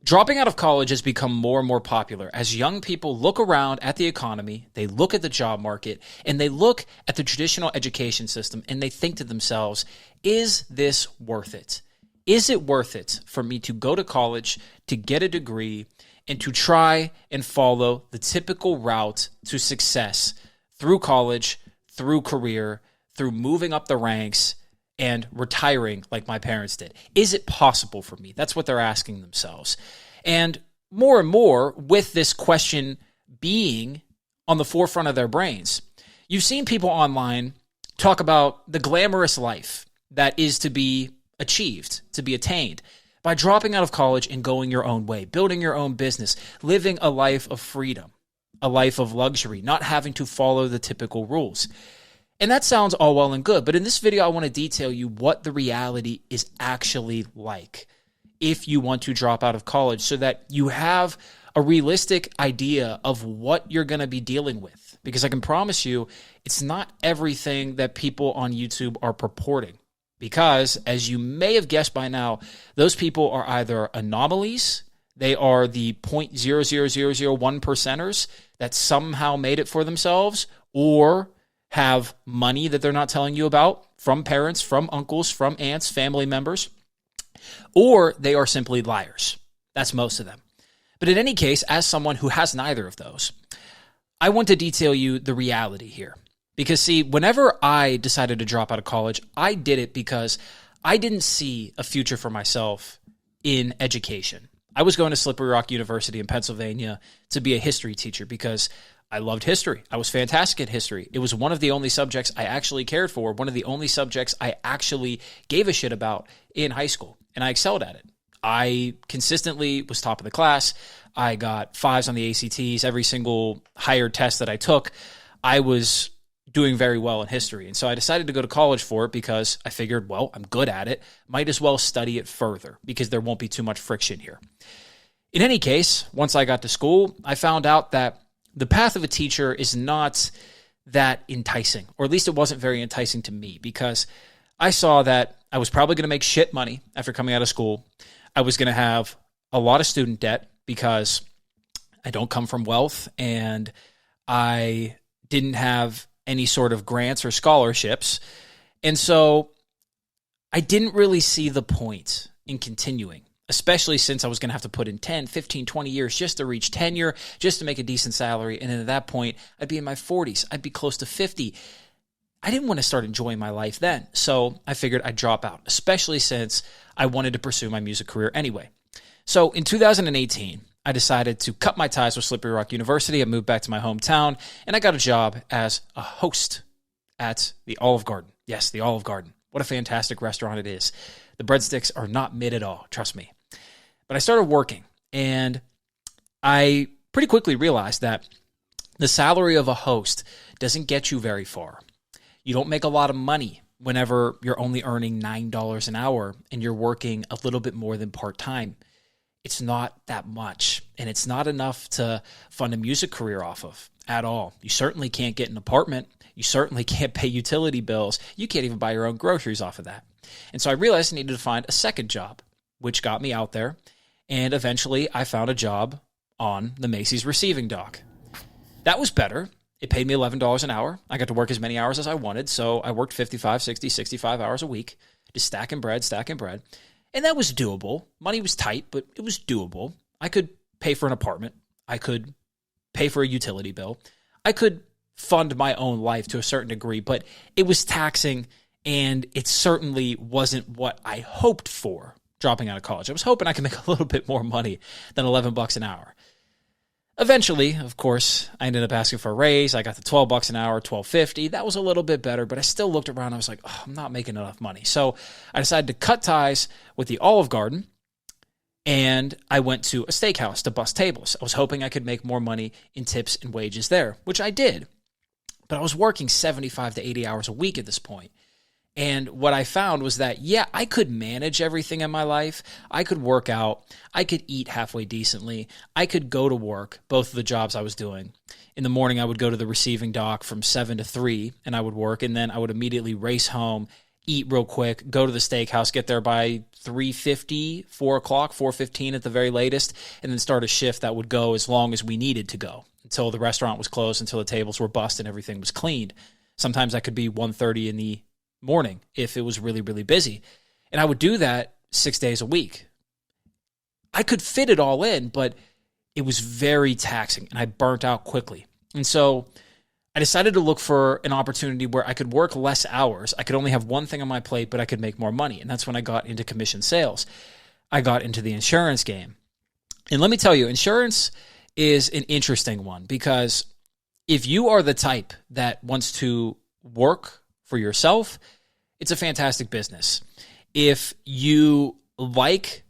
Dropping out of college has become more and more popular as young people look around at the economy, they look at the job market, and they look at the traditional education system and they think to themselves, is this worth it? Is it worth it for me to go to college, to get a degree, and to try and follow the typical route to success through college, through career, through moving up the ranks, and retiring like my parents did? Is it possible for me? That's what they're asking themselves. And more, with this question being on the forefront of their brains, you've seen people online talk about the glamorous life that is to be achieved, to be attained by dropping out of college and going your own way, building your own business, living a life of freedom, a life of luxury, not having to follow the typical rules. And that sounds all well and good, but in this video, I want to detail you what the reality is actually like if you want to drop out of college so that you have a realistic idea of what you're going to be dealing with. Because I can promise you, it's not everything that people on YouTube are purporting. Because, as you may have guessed by now, those people are either anomalies, they are the 0.00001 percenters that somehow made it for themselves, or have money that they're not telling you about from parents, from uncles, from aunts, family members, or they are simply liars. That's most of them. But in any case, as someone who has neither of those, I want to detail you the reality here. Because see, whenever I decided to drop out of college, I did it because I didn't see a future for myself in education. I was going to Slippery Rock University in Pennsylvania to be a history teacher because I loved history. I was fantastic at history. It was one of the only subjects I actually cared for, one of the only subjects I actually gave a shit about in high school, and I excelled at it. I consistently was top of the class. I got 5s on the ACTs. Every single higher test that I took, I was doing very well in history. And so I decided to go to college for it because I figured, well, I'm good at it. Might as well study it further because there won't be too much friction here. In any case, once I got to school, I found out that the path of a teacher is not that enticing, or at least it wasn't very enticing to me, because I saw that I was probably going to make shit money after coming out of school. I was going to have a lot of student debt because I don't come from wealth and I didn't have any sort of grants or scholarships. And so I didn't really see the point in continuing, especially since I was going to have to put in 10, 15, 20 years just to reach tenure, just to make a decent salary. And then at that point, I'd be in my 40s. I'd be close to 50. I didn't want to start enjoying my life then. So I figured I'd drop out, especially since I wanted to pursue my music career anyway. So in 2018, I decided to cut my ties with Slippery Rock University. I moved back to my hometown, and I got a job as a host at the Olive Garden. Yes, the Olive Garden. What a fantastic restaurant it is. The breadsticks are not mid at all, trust me. But I started working, and I pretty quickly realized that the salary of a host doesn't get you very far. You don't make a lot of money whenever you're only earning $9 an hour and you're working a little bit more than part-time. It's not that much, and it's not enough to fund a music career off of at all. You certainly can't get an apartment. You certainly can't pay utility bills. You can't even buy your own groceries off of that. And so I realized I needed to find a second job, which got me out there. And eventually I found a job on the Macy's receiving dock. That was better. It paid me $11 an hour. I got to work as many hours as I wanted. So I worked 55, 60, 65 hours a week, just stacking bread. And that was doable. Money was tight, but it was doable. I could pay for an apartment. I could pay for a utility bill. I could fund my own life to a certain degree, but it was taxing, and it certainly wasn't what I hoped for dropping out of college. I was hoping I could make a little bit more money than $11 an hour. Eventually, of course, I ended up asking for a raise. I got to $12 an hour, $12.50. That was a little bit better, but I still looked around. I was like, oh, I'm not making enough money. So I decided to cut ties with the Olive Garden, and I went to a steakhouse to bus tables. I was hoping I could make more money in tips and wages there, which I did. But I was working 75 to 80 hours a week at this point. And what I found was that, yeah, I could manage everything in my life. I could work out. I could eat halfway decently. I could go to work, both of the jobs I was doing. In the morning, I would go to the receiving dock from 7 to 3, and I would work. And then I would immediately race home, eat real quick, go to the steakhouse, get there by 3:50, 4 o'clock, 4:15 at the very latest, and then start a shift that would go as long as we needed to go until the restaurant was closed, until the tables were bussed and everything was cleaned. Sometimes that could be 1:30 in the morning if it was really, really busy. And I would do that 6 days a week. I could fit it all in, but it was very taxing and I burnt out quickly. And so I decided to look for an opportunity where I could work less hours. I could only have one thing on my plate, but I could make more money. And that's when I got into commission sales. I got into the insurance game. And let me tell you, insurance is an interesting one because if you are the type that wants to work for yourself, it's a fantastic business. If you like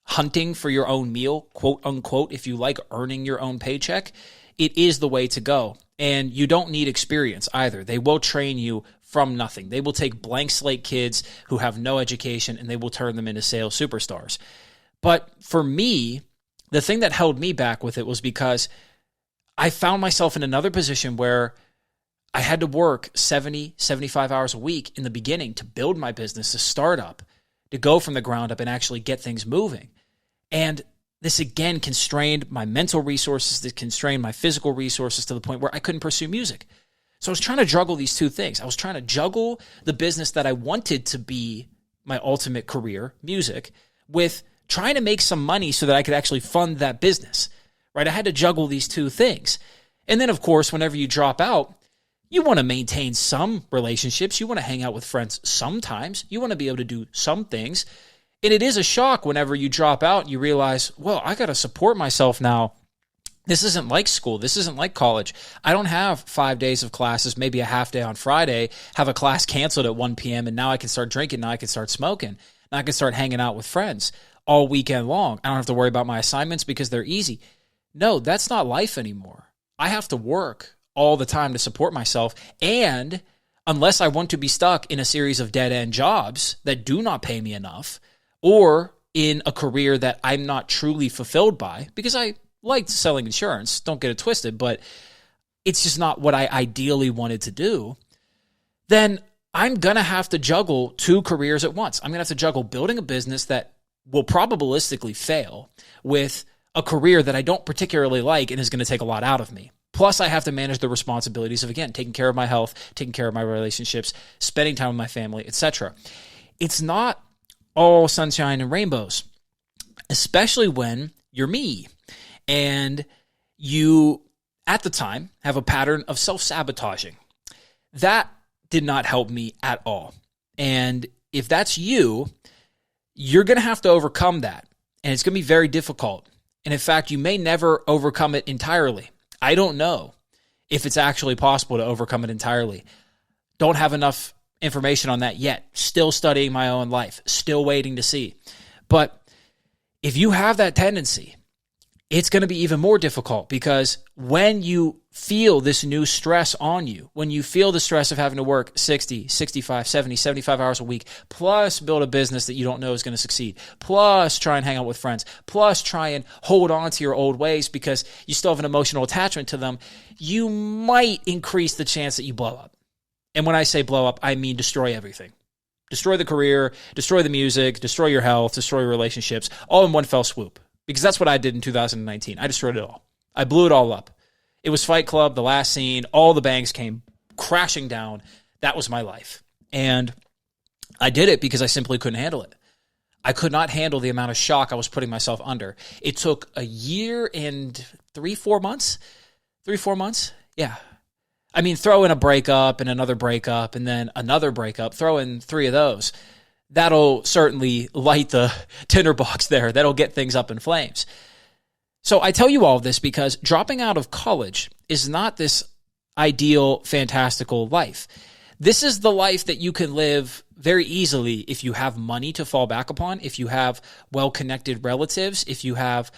hunting for your own meal, quote unquote, if you like earning your own paycheck, it is the way to go. And you don't need experience either. They will train you from nothing. They will take blank slate kids who have no education and they will turn them into sales superstars. But for me, the thing that held me back with it was because I found myself in another position where I had to work 70, 75 hours a week in the beginning to build my business, a startup, to go from the ground up and actually get things moving. And this again constrained my mental resources, this constrained my physical resources to the point where I couldn't pursue music. So I was trying to juggle these two things. I was trying to juggle the business that I wanted to be my ultimate career, music, with trying to make some money so that I could actually fund that business, right? I had to juggle these two things. And then, of course, whenever you drop out, you want to maintain some relationships. You want to hang out with friends sometimes. You want to be able to do some things. And it is a shock whenever you drop out and you realize, well, I got to support myself now. This isn't like school. This isn't like college. I don't have 5 days of classes, maybe a half day on Friday, have a class canceled at 1 p.m., and now I can start drinking. Now I can start smoking. Now I can start hanging out with friends all weekend long. I don't have to worry about my assignments because they're easy. No, that's not life anymore. I have to work all the time to support myself. And unless I want to be stuck in a series of dead-end jobs that do not pay me enough, or in a career that I'm not truly fulfilled by, because I liked selling insurance, don't get it twisted, but it's just not what I ideally wanted to do, then I'm going to have to juggle two careers at once. I'm going to have to juggle building a business that will probabilistically fail with a career that I don't particularly like and is going to take a lot out of me. Plus, I have to manage the responsibilities of, again, taking care of my health, taking care of my relationships, spending time with my family, etc. It's not all sunshine and rainbows, especially when you're me and you, at the time, have a pattern of self-sabotaging. That did not help me at all. And if that's you, you're going to have to overcome that. And it's going to be very difficult. And in fact, you may never overcome it entirely. I don't know if it's actually possible to overcome it entirely. Don't have enough information on that yet. Still studying my own life. Still waiting to see. But if you have that tendency, it's going to be even more difficult because when you feel this new stress on you, when you feel the stress of having to work 60, 65, 70, 75 hours a week, plus build a business that you don't know is going to succeed, plus try and hang out with friends, plus try and hold on to your old ways because you still have an emotional attachment to them, you might increase the chance that you blow up. And when I say blow up, I mean destroy everything. Destroy the career, destroy the music, destroy your health, destroy your relationships, all in one fell swoop. Because that's what I did in 2019. I destroyed it all. I blew it all up. It was Fight Club, the last scene, all the banks came crashing down. That was my life. And I did it because I simply couldn't handle it. I could not handle the amount of shock I was putting myself under. It took a year and 3-4 months. 3-4 months? Yeah. I mean, throw in a breakup and another breakup and then another breakup. Throw in 3 of those. That'll certainly light the tinderbox there. That'll get things up in flames. So I tell you all of this because dropping out of college is not this ideal, fantastical life. This is the life that you can live very easily if you have money to fall back upon, if you have well-connected relatives, if you have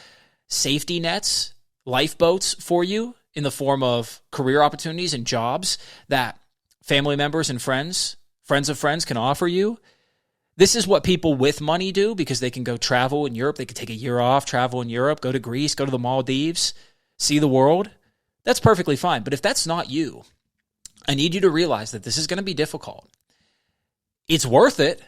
safety nets, lifeboats for you in the form of career opportunities and jobs that family members and friends of friends can offer you. This is what people with money do because they can go travel in Europe. They could take a year off, travel in Europe, go to Greece, go to the Maldives, see the world. That's perfectly fine. But if that's not you, I need you to realize that this is going to be difficult. It's worth it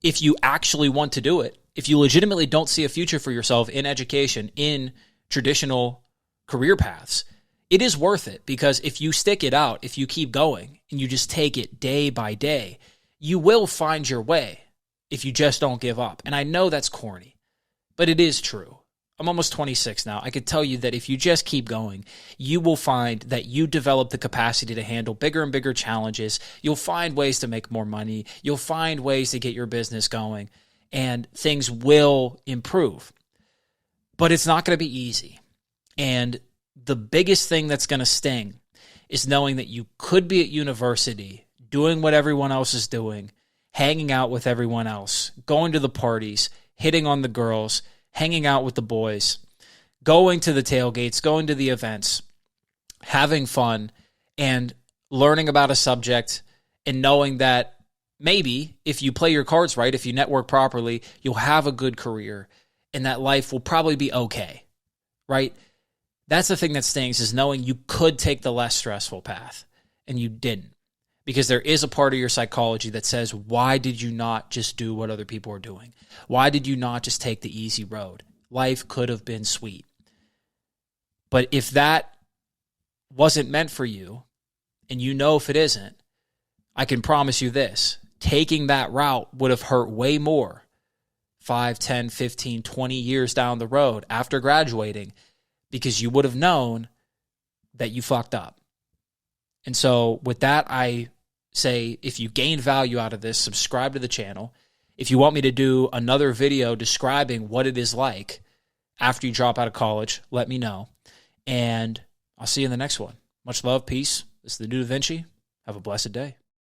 if you actually want to do it. If you legitimately don't see a future for yourself in education, in traditional career paths, it is worth it, because if you stick it out, if you keep going and you just take it day by day, you will find your way if you just don't give up. And I know that's corny, but it is true. I'm almost 26 now. I could tell you that if you just keep going, you will find that you develop the capacity to handle bigger and bigger challenges. You'll find ways to make more money. You'll find ways to get your business going, and things will improve. But it's not going to be easy. And the biggest thing that's going to sting is knowing that you could be at university doing what everyone else is doing, hanging out with everyone else, going to the parties, hitting on the girls, hanging out with the boys, going to the tailgates, going to the events, having fun, and learning about a subject, and knowing that maybe if you play your cards right, if you network properly, you'll have a good career, and that life will probably be okay, right? That's the thing that stings, is knowing you could take the less stressful path, and you didn't. Because there is a part of your psychology that says, why did you not just do what other people are doing? Why did you not just take the easy road? Life could have been sweet. But if that wasn't meant for you, and you know if it isn't, I can promise you this: taking that route would have hurt way more 5, 10, 15, 20 years down the road after graduating, because you would have known that you fucked up. And so with that, I say, if you gained value out of this, subscribe to the channel. If you want me to do another video describing what it is like after you drop out of college, let me know. And I'll see you in the next one. Much love, peace. This is the New Da Vinci. Have a blessed day.